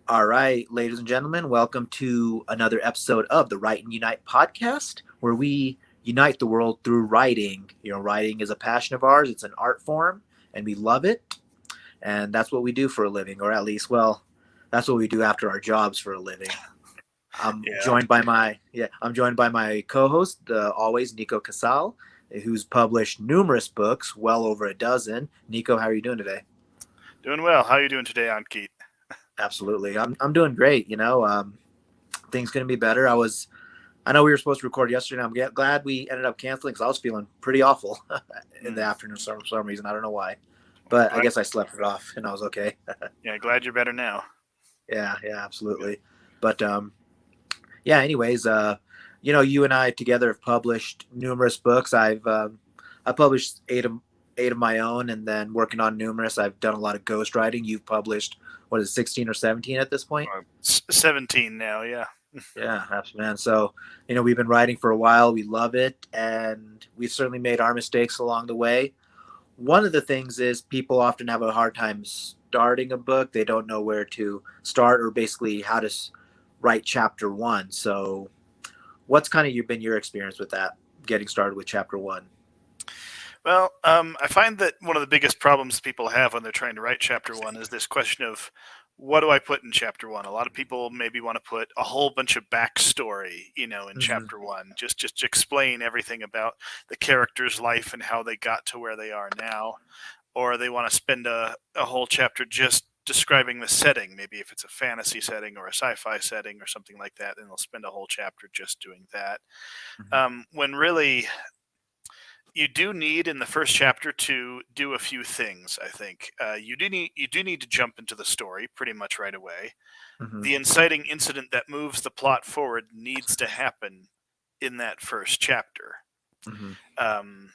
All right, ladies and gentlemen, welcome to another episode of the Write and Unite podcast, where we unite the world through writing. Writing is a passion of ours, it's an art form, and we love it. And that's what we do for a living, or at least, well, that's what we do after our jobs for a living. I'm Yeah, joined by my co-host, always Nico Casal, who's published numerous books, well over a dozen. Nico, how are you doing today? doing well. How are you doing today, Ankit? Absolutely, I'm doing great. Things gonna be better. I know we were supposed to record yesterday. And I'm glad we ended up canceling because I was feeling pretty awful in the Mm, afternoon for some reason. I don't know why, well, but I guess I slept it off and I was okay. glad you're better now. Yeah, Good. absolutely. But yeah. Anyways, you and I together have published numerous books. I published eight of my own, and then working on numerous. I've done a lot of ghostwriting. You've published what is it, 16 or 17 at this point? 17 now. Yeah. Yeah, absolutely, man. So, we've been writing for a while. We love it, and we've certainly made our mistakes along the way. One of the things is people often have a hard time starting a book. They don't know where to start or basically how to write chapter one. So, what's kind of been your experience with that, getting started with chapter one? Well, I find that one of the biggest problems people have when they're trying to write chapter one is this question of what do I put in chapter one? A lot of people maybe want to put a whole bunch of backstory, in Mm-hmm. chapter one. Just explain everything about the character's life and how they got to where they are now. Or they want to spend a whole chapter just describing the setting. Maybe if it's a fantasy setting or a sci-fi setting or something like that, then they'll spend a whole chapter just doing that. When really you do need in the first chapter to do a few things. I think you do need to jump into the story pretty much right away. Mm-hmm. The inciting incident that moves the plot forward needs to happen in that first chapter. Mm-hmm. Um,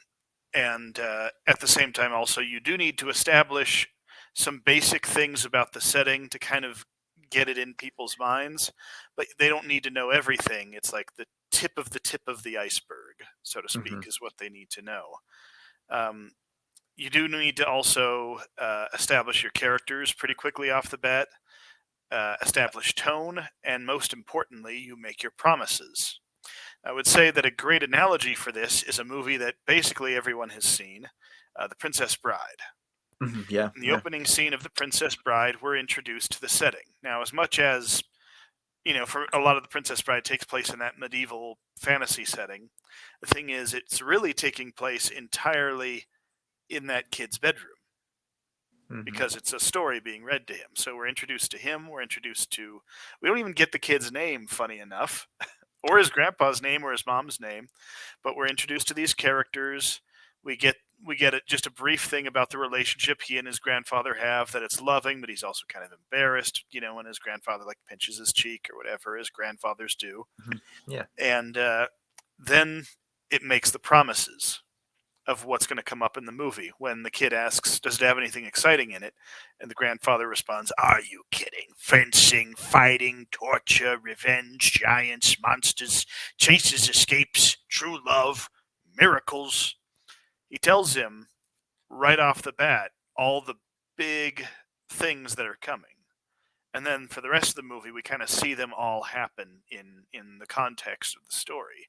and at the same time, also, you do need to establish some basic things about the setting to kind of get it in people's minds, but they don't need to know everything. It's like the tip of the iceberg, so to Mm-hmm. speak, is what they need to know. Um, you do need to also establish your characters pretty quickly off the bat, establish tone, and most importantly, you make your promises. I would say that a great analogy for this is a movie that basically everyone has seen, The Princess Bride. Mm-hmm. Yeah, In the yeah. opening scene of The Princess Bride, we're introduced to the setting. Now, as much as, for a lot of The Princess Bride takes place in that medieval fantasy setting, the thing is, it's really taking place entirely in that kid's bedroom Mm-hmm. because it's a story being read to him. So we're introduced to him, we don't even get the kid's name, funny enough, or his grandpa's name or his mom's name, but we're introduced to these characters. We get just a brief thing about the relationship he and his grandfather have, that it's loving, but he's also kind of embarrassed, when his grandfather like pinches his cheek or whatever his grandfathers do. Mm-hmm. Yeah. And then it makes the promises of what's going to come up in the movie when the kid asks, "Does it have anything exciting in it?" And the grandfather responds, "Are you kidding? Fencing, fighting, torture, revenge, giants, monsters, chases, escapes, true love, miracles." He tells him right off the bat all the big things that are coming. And then for the rest of the movie, we kind of see them all happen in the context of the story.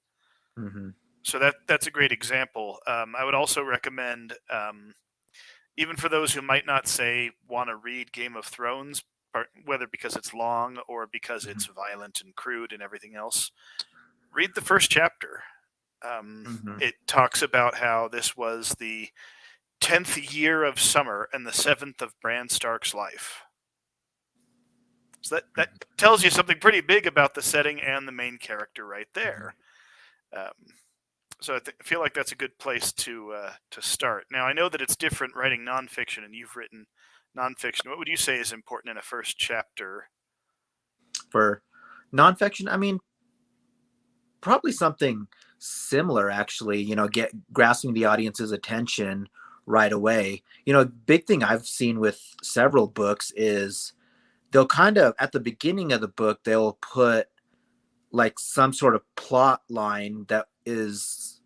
Mm-hmm. So that's a great example. I would also recommend, even for those who might not say want to read Game of Thrones, whether because it's long or because Mm-hmm. it's violent and crude and everything else, read the first chapter. Mm-hmm. It talks about how this was the 10th year of summer and the 7th of Bran Stark's life. So that tells you something pretty big about the setting and the main character right Mm-hmm. there. Um, so I feel like that's a good place to start. Now I know that it's different writing nonfiction, and you've written nonfiction. What would you say is important in a first chapter? For nonfiction, I mean, probably something similar actually, get grasping the audience's attention right away. Big thing I've seen with several books is they'll kind of at the beginning of the book they'll put like some sort of plot line that is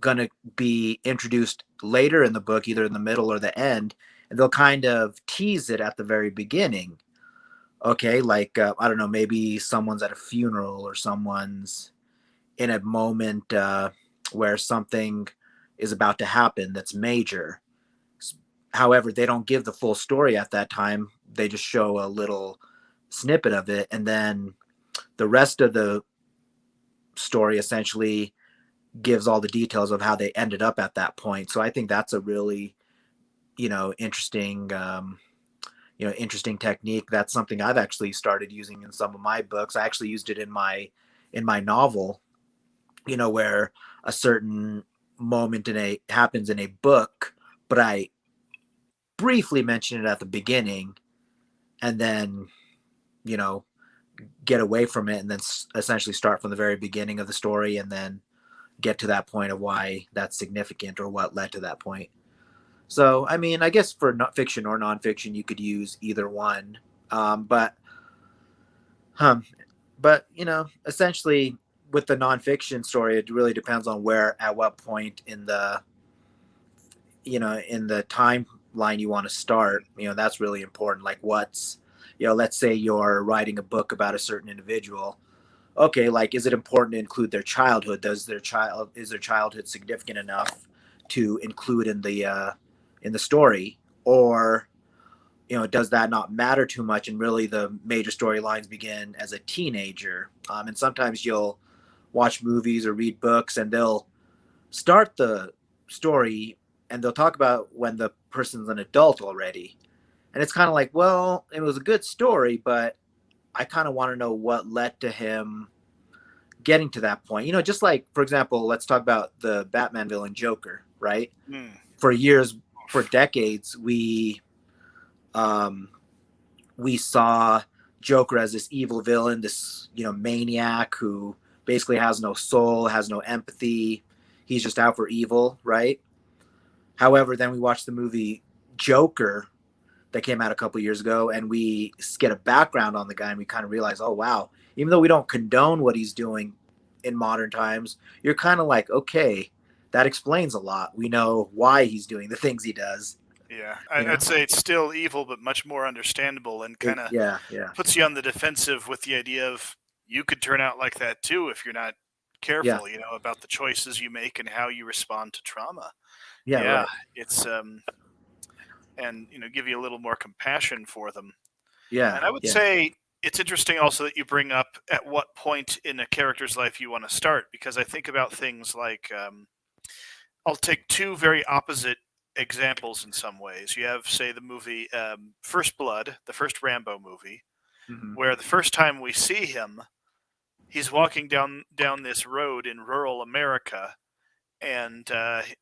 going to be introduced later in the book, either in the middle or the end, and they'll kind of tease it at the very beginning. Okay, like I don't know, maybe someone's at a funeral or someone's in a moment where something is about to happen that's major. However, they don't give the full story at that time. They just show a little snippet of it, and then the rest of the story essentially gives all the details of how they ended up at that point. So I think that's a really, interesting, interesting technique. That's something I've actually started using in some of my books. I actually used it in my novel, where a certain moment in a happens in a book, but I briefly mention it at the beginning, and then you know get away from it, and then essentially start from the very beginning of the story, and then get to that point of why that's significant or what led to that point. So, I mean, I guess for not fiction or nonfiction, you could use either one. But, um, essentially, with the nonfiction story, it really depends on where, at what point in the, in the timeline you want to start. That's really important. Like, let's say you're writing a book about a certain individual. Okay, like, is it important to include their childhood? Is their childhood significant enough to include in the story, or does that not matter too much, and really the major storylines begin as a teenager? And sometimes you'll watch movies or read books, and they'll start the story, and they'll talk about when the person's an adult already, and it's kind of like, well, it was a good story, but I kind of want to know what led to him getting to that point. Just like, for example, let's talk about the Batman villain Joker, right? Mm. For years, for decades, um, we saw Joker as this evil villain, this maniac who basically has no soul, has no empathy. He's just out for evil, right? However, then we watched the movie Joker that came out a couple years ago, and we get a background on the guy, and we kind of realize, oh wow, even though we don't condone what he's doing in modern times, you're kind of like, okay, that explains a lot. We know why he's doing the things he does. Yeah, You know? I'd say it's still evil, but much more understandable, and kind of Yeah, yeah, puts you on the defensive with the idea of you could turn out like that too if you're not yeah, careful, about the choices you make and how you respond to trauma. yeah. Yeah, Right. it's and give you a little more compassion for them. Yeah, And I would yeah. say it's interesting also that you bring up at what point in a character's life you want to start, because I think about things like I'll take two very opposite examples in some ways. You have, say, the movie First Blood, the first Rambo movie, Hmm. where the first time we see him, he's walking down this road in rural America, and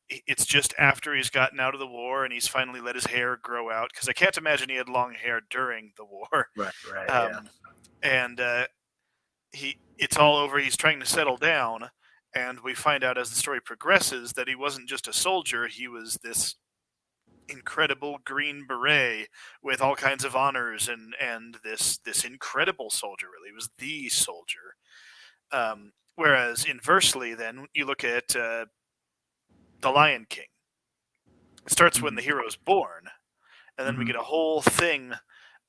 it's just after he's gotten out of the war and he's finally let his hair grow out, because I can't imagine he had long hair during the war. Right, right. Yeah. Um, and it's all over. He's trying to settle down, and we find out as the story progresses that he wasn't just a soldier; he was this incredible Green Beret with all kinds of honors, and this incredible soldier. Really, was the soldier. Whereas inversely, then you look at the Lion King. It starts when Hmm. the hero's born, and then we Hmm. get a whole thing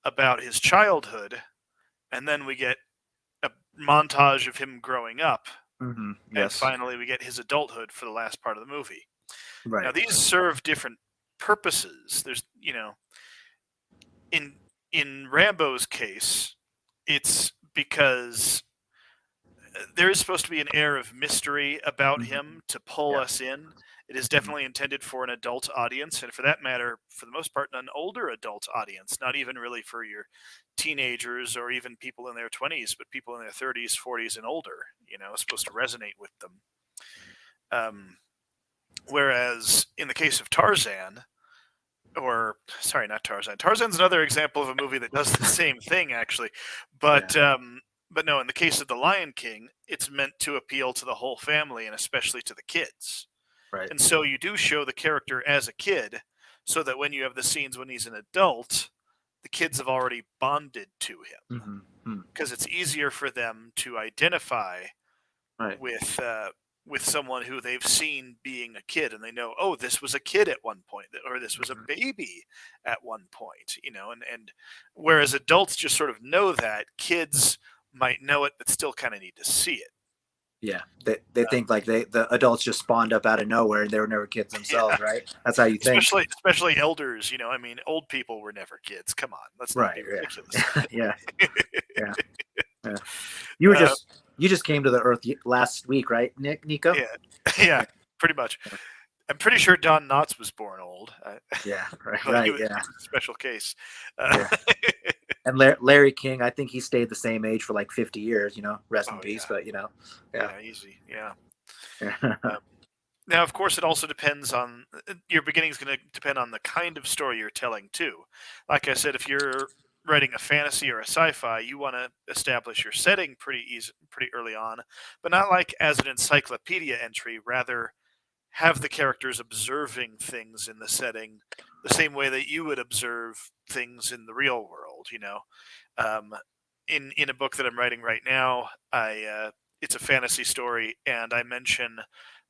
about his childhood, and then we get a montage of him growing up, Hmm. and Yes. finally we get his adulthood for the last part of the movie. Now Right. these Right. serve different purposes. There's in Rambo's case, it's because there is supposed to be an air of mystery about Hmm. him to pull Yeah. us in. It is Hmm. definitely intended for an adult audience, and for that matter, for the most part, an older adult audience, not even really for your teenagers or even people in their 20s, but people in their 30s, 40s, and older. It's supposed to resonate with them. Um, Whereas in the case of Tarzan, or sorry, not Tarzan. Tarzan's another example of a movie that does the same thing, actually. Yeah. But no, in the case of The Lion King, it's meant to appeal to the whole family and especially to the kids. Right. And so you do show the character as a kid, so that when you have the scenes when he's an adult, the kids have already bonded to him, Hmm. Hmm. because it's easier for them to identify Right. with with someone who they've seen being a kid, and they know, oh, this was a kid at one point, or this was a Mhm. baby at one point, and whereas adults just sort of know that, kids might know it but still kind of need to see it. Yeah, they Um, think like the adults just spawned up out of nowhere and they were never kids yeah, themselves, right? That's how you think. especially elders. I mean, old people were never kids. Come on, let's not Right. be ridiculous. Yeah. Yeah. Yeah. Yeah. You were uh, you just came to the earth last week, right, Nico? yeah, yeah, pretty much. I'm pretty sure Don Knotts was born old. Yeah. Right. Well, he Right. was, Yeah. he was a special case. Yeah. And Larry King, I think he stayed the same age for like 50 years. Rest in Oh peace. yeah, But yeah. yeah, easy, yeah. Yeah. Um, Now, of course, it also depends on your beginning is going to depend on the kind of story you're telling too. Like I said, if you're writing a fantasy or a sci-fi, you want to establish your setting pretty early on, but not like as an encyclopedia entry. Rather, have the characters observing things in the setting the same way that you would observe things in the real world. Um, in a book that I'm writing right now, I it's a fantasy story, and I mention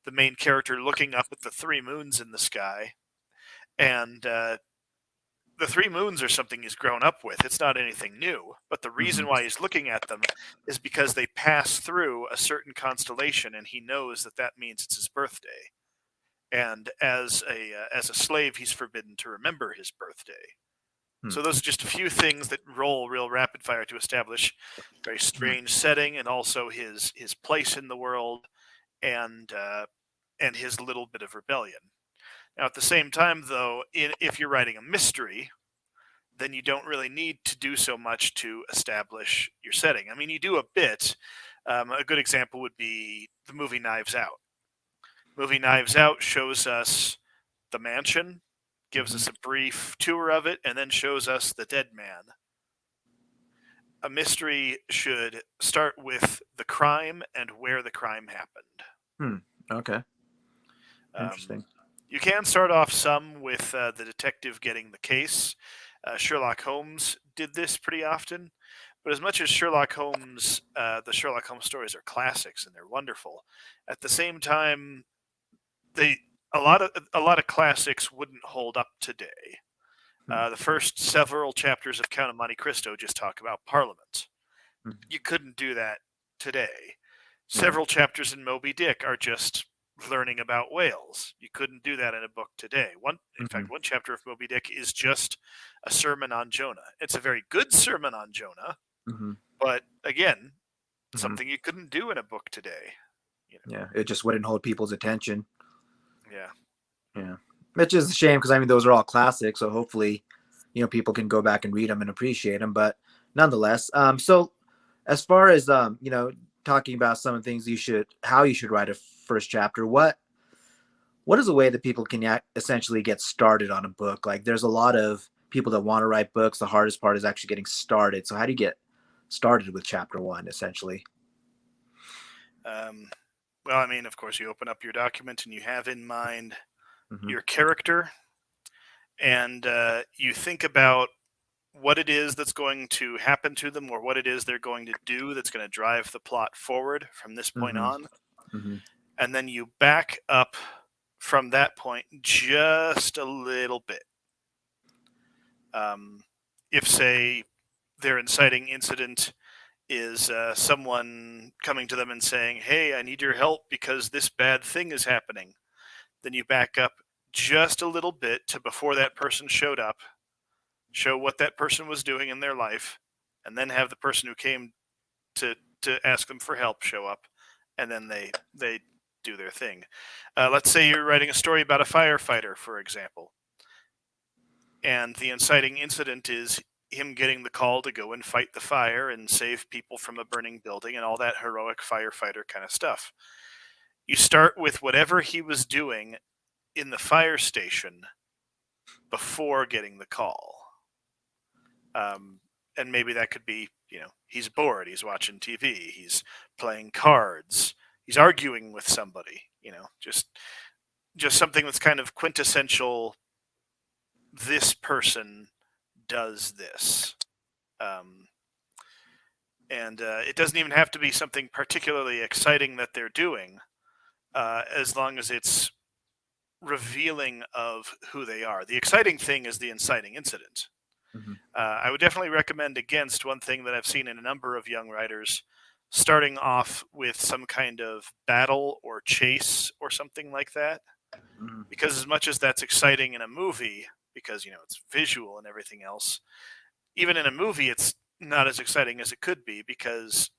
the main character looking up at the three moons in the sky, and the three moons are something he's grown up with. It's not anything new, but the reason Hmm. why he's looking at them is because they pass through a certain constellation, and he knows that that means it's his birthday. And as a slave, he's forbidden to remember his birthday. Hmm. So those are just a few things that roll real rapid fire to establish very Hmm. strange setting, and also his place in the world, and and his little bit of rebellion. Now, at the same time, though, if you're writing a mystery, then you don't really need to do so much to establish your setting. I mean, you do a bit. A good example would be the movie Knives Out. Movie Knives Out shows us the mansion, gives Hmm. us a brief tour of it, and then shows us the dead man. A mystery should start with the crime and where the crime happened. Hmm. Okay. Um, Interesting. you can start off some with the detective getting the case. Sherlock Holmes did this pretty often, but as much as the Sherlock Holmes stories are classics and they're wonderful, at the same time, they a lot of classics wouldn't hold up today. Hmm. The first several chapters of Count of Monte Cristo just talk about Parliament. Hmm. You couldn't do that today. Yeah. Several chapters in Moby Dick are just learning about whales. You couldn't do that in a book today. In Hmm. fact, one chapter of Moby Dick is just a sermon on Jonah. It's a very good sermon on Jonah, Hmm. but again, Hmm. something you couldn't do in a book today. You Yeah. It just wouldn't hold people's attention. Yeah. Yeah. Which is a shame because I mean those are all classics, so hopefully, people can go back and read them and appreciate them. But nonetheless, so as far as talking about some of the things how you should write a first chapter, what is a way that people can essentially get started on a book? Like, there's a lot of people that want to write books. The hardest part is actually getting started. So how do you get started with chapter one, essentially? Um, well, I mean, of course, you open up your document and you have in mind Hmm. your character, and you think about what it is that's going to happen to them, or what it is they're going to do that's going to drive the plot forward from this point Hmm. on. Hmm. And then you back up from that point just a little bit. Um, if, say, their inciting incident is someone coming to them and saying, "Hey, I need your help because this bad thing is happening," then you back up just a little bit to before that person showed up, show what that person was doing in their life, and then have the person who came to ask them for help show up, and then they do their thing. Let's say you're writing a story about a firefighter, for example, and the inciting incident is him getting the call to go and fight the fire and save people from a burning building and all that heroic firefighter kind of stuff. You start with whatever he was doing in the fire station before getting the call. Um, and maybe that could be, he's bored, he's watching TV, he's playing cards, he's arguing with somebody, just something that's kind of quintessential. This person does this. Um, and it doesn't even have to be something particularly exciting that they're doing. as long as it's revealing of who they are. The exciting thing is the inciting incident. Hmm. I would definitely recommend against one thing that I've seen in a number of young writers, starting off with some kind of battle or chase or something like that. Hmm. Because as much as that's exciting in a movie, because it's visual and everything else, even in a movie it's not as exciting as it could be, because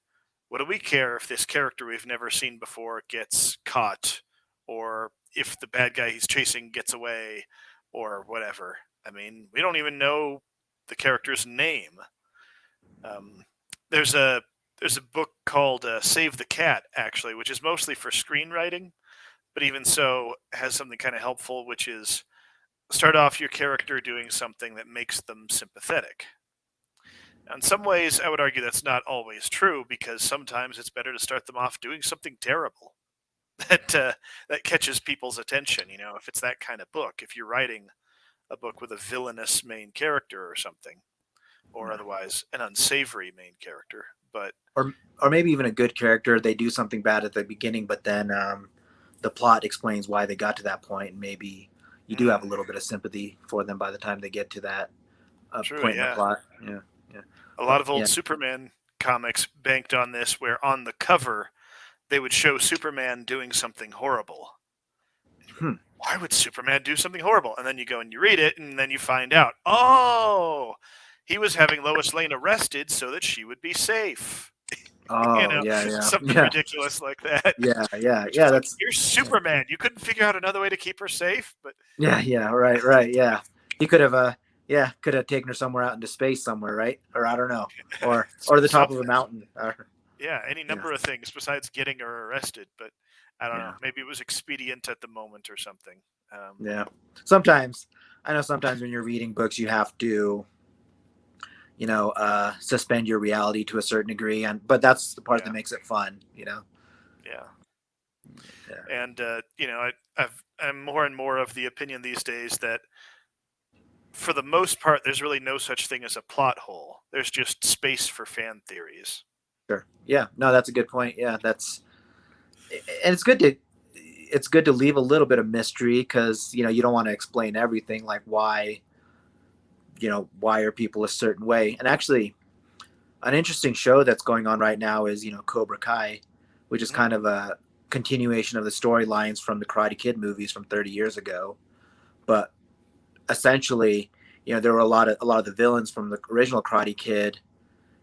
what do we care if this character we've never seen before gets caught, or if the bad guy he's chasing gets away, or whatever? I mean, we don't even know the character's name. Um, there's a there's a book called Save the Cat, actually, which is mostly for screenwriting, but even so has something kind of helpful, which is start off your character doing something that makes them sympathetic. In some ways, I would argue that's not always true, because sometimes it's better to start them off doing something terrible that catches people's attention. If it's that kind of book, if you're writing a book with a villainous main character or something, or Yeah. otherwise an unsavory main character. But Or maybe even a good character. They do something bad at the beginning, but then the plot explains why they got to that point, and maybe you do have a mm, little bit of sympathy for them by the time they get to that true, point in the yeah, plot. Yeah, yeah, a lot but of old yeah. Superman comics banked on this, where on the cover they would show Superman doing something horrible. And you go, Hmm. why would Superman do something horrible? And then you go and you read it, and then you find out, oh, he was having Lois Lane arrested so that she would be safe. you Oh know, yeah, yeah, something yeah, ridiculous like that. yeah, yeah, Which yeah. is like, That's you're yeah, Superman. You couldn't figure out another way to keep her safe, but yeah, yeah. Right, right. Yeah, he could have yeah, could have taken her somewhere out into space somewhere, right? Or I don't know, or the top of a something. mountain. Yeah, any Yeah, number of things besides getting her arrested. But I don't know. yeah, Maybe it was expedient at the moment or something. yeah. Sometimes I know sometimes when you're reading books, you have to suspend your reality to a certain degree, and but that's the part that Yeah, makes it fun. yeah. Yeah, And I'm more and more of the opinion these days that for the most part, there's really no such thing as a plot hole. There's just space for fan theories. sure. Yeah, no, that's a good point. Yeah, and it's good to leave a little bit of mystery, because you don't want to explain everything, like why are people a certain way. And actually, an interesting show that's going on right now is Cobra Kai, which is Mhm. kind of a continuation of the storylines from the Karate Kid movies from 30 years ago. But essentially, there were a lot of the villains from the original Karate Kid.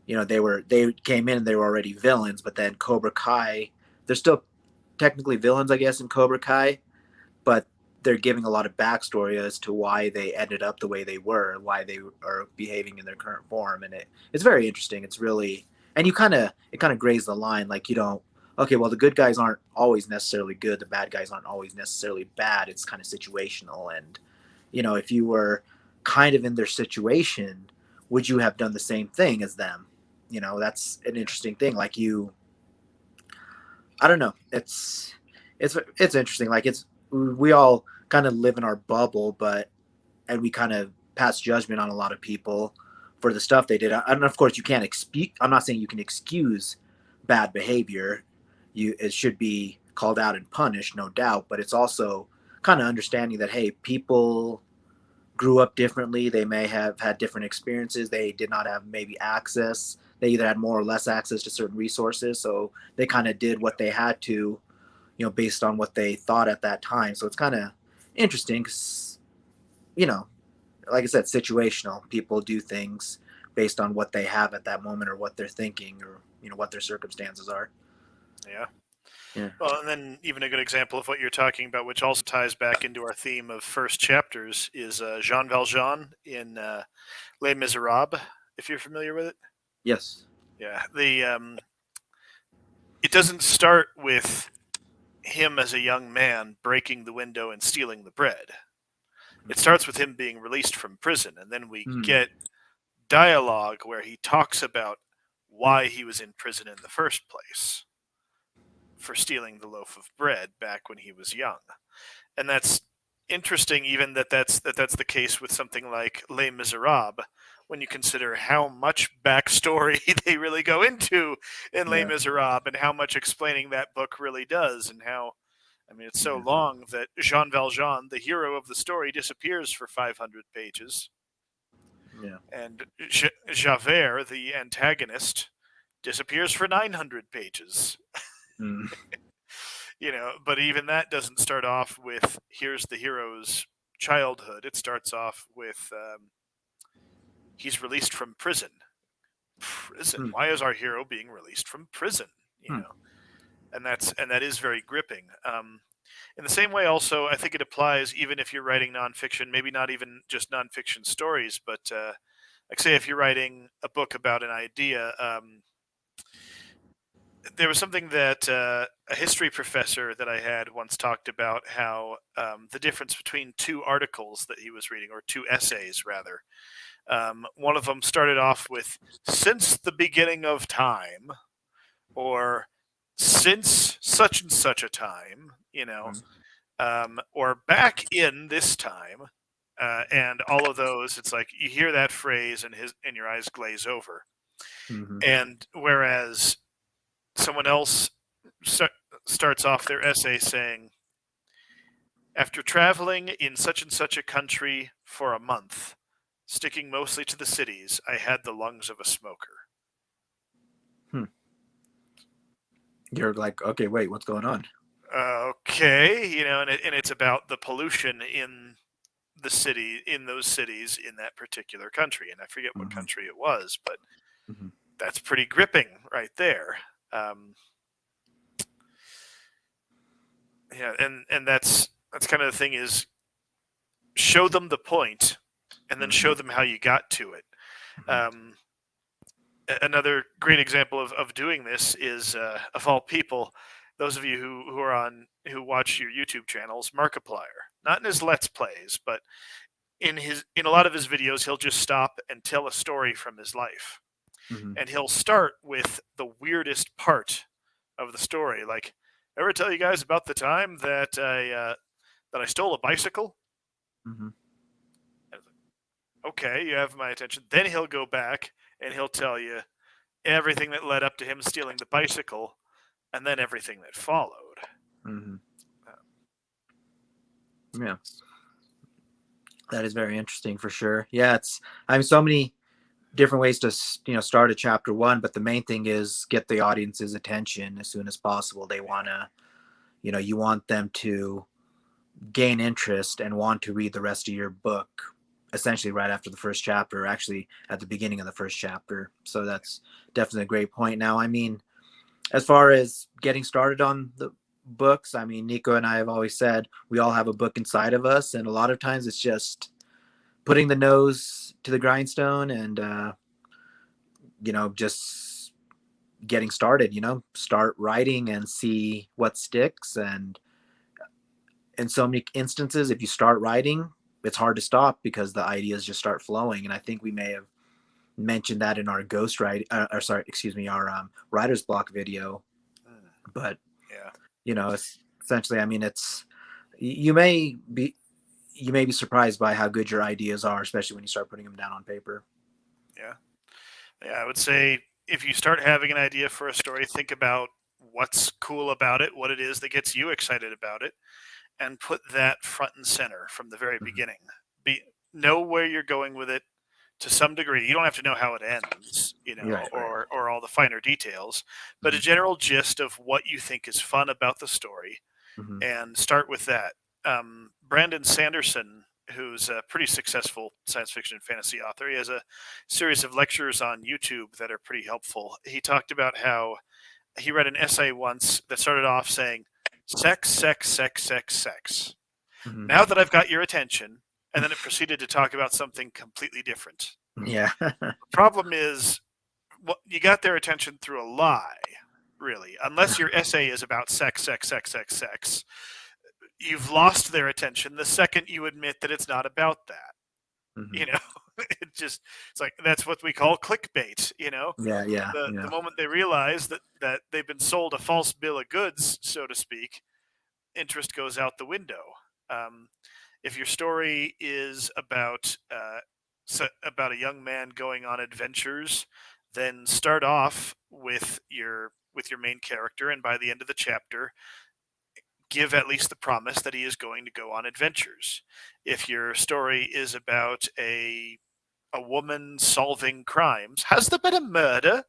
They came in and they were already villains, but then Cobra Kai, they're still technically villains, I guess, in Cobra Kai, but they're giving a lot of backstory as to why they ended up the way they were, why they are behaving in their current form, and it's very interesting. It's really, and it kind of grays the line, like you don't. Okay, well, the good guys aren't always necessarily good. The bad guys aren't always necessarily bad. It's kind of situational, and if you were kind of in their situation, would you have done the same thing as them? That's an Yeah, interesting thing. Like I don't know. It's interesting. Like we all kind of live in our bubble, and we kind of pass judgment on a lot of people for the stuff they did. And of course, you can't excuse. I'm not saying you can excuse bad behavior. It should be called out and punished, no doubt. But it's also kind of understanding that, hey, people grew up differently. They may have had different experiences. They did not have maybe access. They either had more or less access to certain resources, so they kind of did what they had to, based on what they thought at that time. So it's kind of interesting because, you know, like I said, situational. People do things based on what they have at that moment, or what they're thinking, or what their circumstances are. yeah. Yeah. Well, and then even a good example of what you're talking about, which also ties back into our theme of first chapters, is Jean Valjean in Les Miserables. If you're familiar with it, Yes. yeah. The It doesn't start with him as a young man breaking the window and stealing the bread. It starts with him being released from prison, and then we Mm. get dialogue where he talks about why he was in prison in the first place for stealing the loaf of bread back when he was young. And that's interesting, even that's the case with something like Les Miserables, when you consider how much backstory they really go into in Les Yeah. Miserables, and how much explaining that book really does, and how I mean, it's so long that Jean Valjean, the hero of the story, disappears for 500 pages. Yeah. And Javert, the antagonist, disappears for 900 pages. Mm. But even that doesn't start off with here's the hero's childhood. It starts off with he's released from prison. Mm. Why is our hero being released from prison? Mm. And that is very gripping. In the same way, also, I think it applies even if you're writing nonfiction, maybe not even just nonfiction stories, but like say if you're writing a book about an idea. There was something that a history professor that I had once talked about how the difference between two articles that he was reading, or two essays rather. One of them started off with "since the beginning of time," or "since such and such a time," or "back in this time," and all of those. It's like you hear that phrase and your eyes glaze over. Mm-hmm. And whereas someone else starts off their essay saying, "After traveling in such and such a country for a month, sticking mostly to the cities, I had the lungs of a smoker." Hmm. You're like, okay, wait, what's going on? Okay, and it's about the pollution in those cities in that particular country, and I forget what Mm-hmm. country it was, but Mm-hmm. that's pretty gripping right there. Yeah, and that's kind of the thing is show them the point, and then Mm-hmm. show them how you got to it. Mm-hmm. Um, Another great example of doing this is, of all people, those of you who watch your YouTube channels, Markiplier. Not in his Let's Plays, but in a lot of his videos, he'll just stop and tell a story from his life, Mm-hmm. and he'll start with the weirdest part of the story. Like, ever tell you guys about the time that I stole a bicycle? Mm-hmm. Okay, you have my attention. Then he'll go back and he'll tell you everything that led up to him stealing the bicycle, and then everything that followed. Mm-hmm. Yeah, that is very interesting for sure. Yeah, so many different ways to start a chapter one, but the main thing is get the audience's attention as soon as possible. They want to, you want them to gain interest and want to read the rest of your book essentially right after the first chapter, or actually at the beginning of the first chapter. So that's definitely a great point. Now, I mean, as far as getting started on the books, I mean, Nico and I have always said we all have a book inside of us, and a lot of times it's just putting the nose to the grindstone and just getting started. Start writing and see what sticks. And in so many instances, if you start writing, it's hard to stop because the ideas just start flowing. And I think we may have mentioned that in our our writer's block video. But Yeah. it's essentially, I mean, you may be surprised by how good your ideas are, especially when you start putting them down on paper. Yeah. Yeah, I would say if you start having an idea for a story, think about what's cool about it, what it is that gets you excited about it, and put that front and center from the very Mm-hmm. beginning. Know where you're going with it to some degree. You don't have to know how it ends, Right. or all the finer details, but a Mm-hmm. general gist of what you think is fun about the story, Mm-hmm. and start with that. Brandon Sanderson, who's a pretty successful science fiction and fantasy author, he has a series of lectures on YouTube that are pretty helpful. He talked about how he read an essay once that started off saying, "Sex, sex, sex, sex, sex. Mm-hmm. Now that I've got your attention," and then it proceeded to talk about something completely different. Yeah. The problem is, you got their attention through a lie, really. Unless your essay is about sex, sex, sex, sex, sex, you've lost their attention the second you admit that it's not about that. Mm-hmm. You know, it's like that's what we call clickbait. Yeah. Yeah. The Yeah. moment they realize that they've been sold a false bill of goods, so to speak, interest goes out the window. Um, if your story is about a young man going on adventures, then start off with your main character, and by the end of the chapter, give at least the promise that he is going to go on adventures. If your story is about a woman solving crimes, has there been a murder?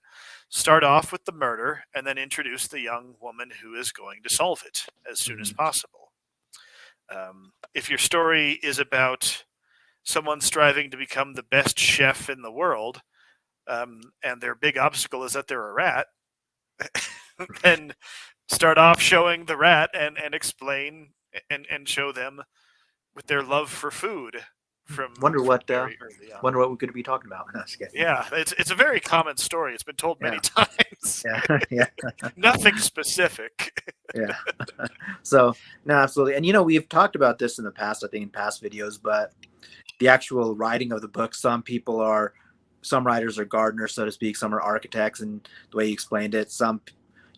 Start off with the murder and then introduce the young woman who is going to solve it as soon as Mhm. possible. If your story is about someone striving to become the best chef in the world, and their big obstacle is that they're a rat, then start off showing the rat and explain and show them with their love for food Wonder from what very early on. wonder what we're going to be talking about. No, just kidding. Yeah, it's a very common story. It's been told many Yeah, times. yeah, yeah, Nothing specific. yeah. So no, absolutely. And we've talked about this in the past, I think, in past videos, but the actual writing of the book, some writers are gardeners, so to speak, some are architects, and the way you explained it, some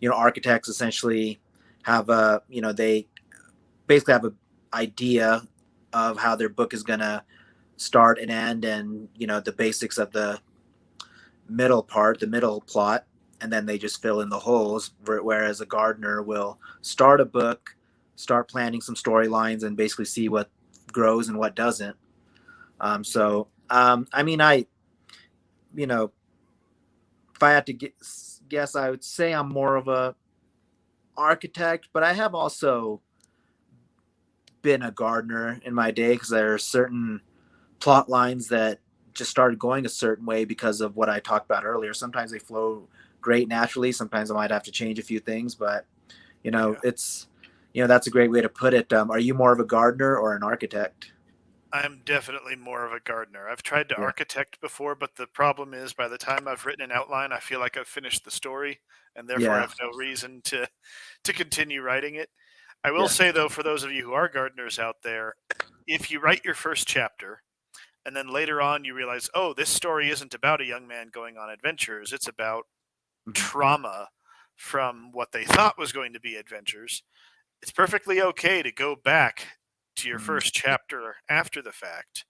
architects essentially have they basically have an idea of how their book is going to start and end, and the basics of the middle plot, and then they just fill in the holes. Whereas a gardener will start a book, start planning some storylines, and basically see what grows and what doesn't. I mean, you know, if I had to guess, I would say I'm more of a architect, but I have also been a gardener in my day, because there are certain plot lines that just started going a certain way because of what I talked about earlier. Sometimes they flow great naturally. Sometimes I might have to change a few things, but Yeah. it's that's a great way to put it. Are you more of a gardener or an architect? I'm definitely more of a gardener. I've tried to Yeah, architect before, but the problem is by the time I've written an outline, I feel like I've finished the story and therefore yeah, have no reason to continue writing it. I will yeah. say though, for those of you who are gardeners out there, if you write your first chapter and then later on you realize, oh, this story isn't about a young man going on adventures, it's about Hmm. trauma from what they thought was going to be adventures, it's perfectly okay to go back to your Hmm. first chapter after the fact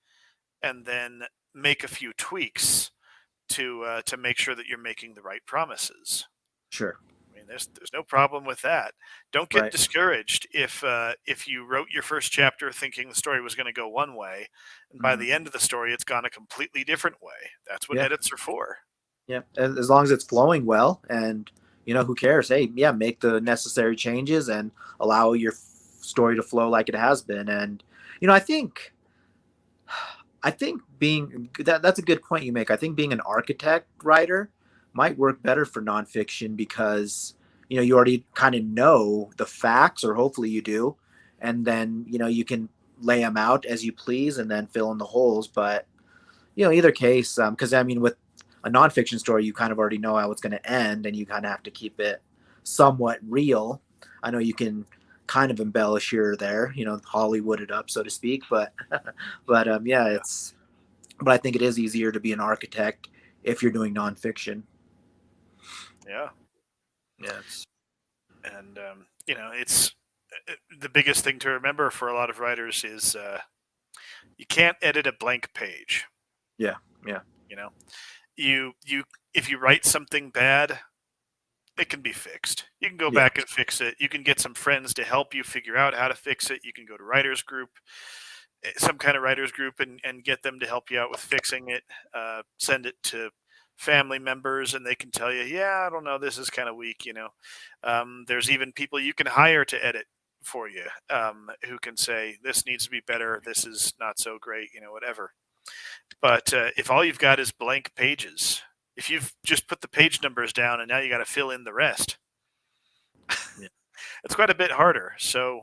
and then make a few tweaks to make sure that you're making the right promises. Sure. I mean, there's no problem with that. Don't get Right. discouraged if you wrote your first chapter thinking the story was going to go one way, and by Hmm. the end of the story it's gone a completely different way. That's what Yeah. edits are for. Yeah. As long as it's flowing well, and who cares? Hey, yeah, make the necessary changes and allow your story to flow like it has been. And I think being that's a good point you make. I think being an architect writer might work better for nonfiction, because you already kind of know the facts, or hopefully you do, and then you can lay them out as you please and then fill in the holes. But either case, because I mean, with a nonfiction story, you kind of already know how it's going to end, and you kind of have to keep it somewhat real. I know you can kind of embellish here or there, Hollywood it up, so to speak, but yeah, Yeah, but I think it is easier to be an architect if you're doing nonfiction. yeah, Yeah, and it's the biggest thing to remember for a lot of writers is you can't edit a blank page. yeah, yeah. You know, you if you write something bad, it can be fixed. You can go Yeah. back and fix it. You can get some friends to help you figure out how to fix it. You can go to writers group, some kind of writers group, and get them to help you out with fixing it. Send it to family members, and they can tell you, yeah, I don't know, this is kind of weak. There's even people you can hire to edit for you, who can say this needs to be better. This is not so great. Whatever. But if all you've got is blank pages, if you've just put the page numbers down and now you got to fill in the rest, Yeah. it's quite a bit harder. So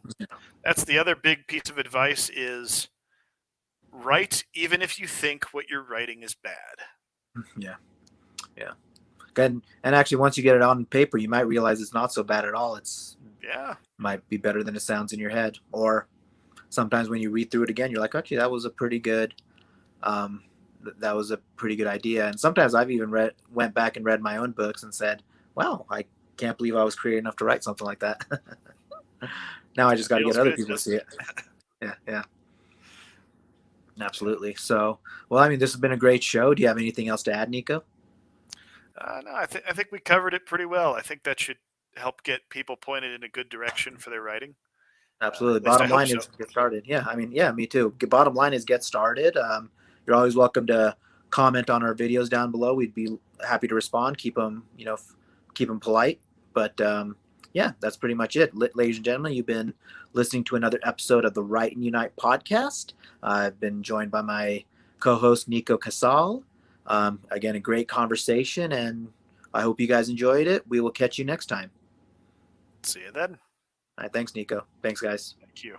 that's the other big piece of advice is write even if you think what you're writing is bad. Yeah. Yeah. And actually, once you get it on paper, you might realize it's not so bad at all. It's Yeah. might be better than it sounds in your head. Or sometimes when you read through it again, you're like, actually, that was a pretty good that was a pretty good idea. And sometimes I've even went back and read my own books and said, wow, I can't believe I was creative enough to write something like that. Now I Yeah, just it got to get feels other good, people to doesn't see it? it. Yeah, yeah, Yeah. absolutely. So, well, I mean, this has been a great show. Do you have anything else to add, Nico? No, I think we covered it pretty well. I think that should help get people pointed in a good direction for their writing. Absolutely. At least I Bottom hope line so. is get started. Yeah, I mean, yeah, me too. Bottom line is get started. You're always welcome to comment on our videos down below. We'd be happy to respond. Keep them, keep them polite. But yeah, that's pretty much it. Ladies and gentlemen, you've been listening to another episode of the Right and Unite podcast. I've been joined by my co-host Nico Casal. Again, a great conversation, and I hope you guys enjoyed it. We will catch you next time. See you then. All right, thanks, Nico. Thanks, guys. Thank you.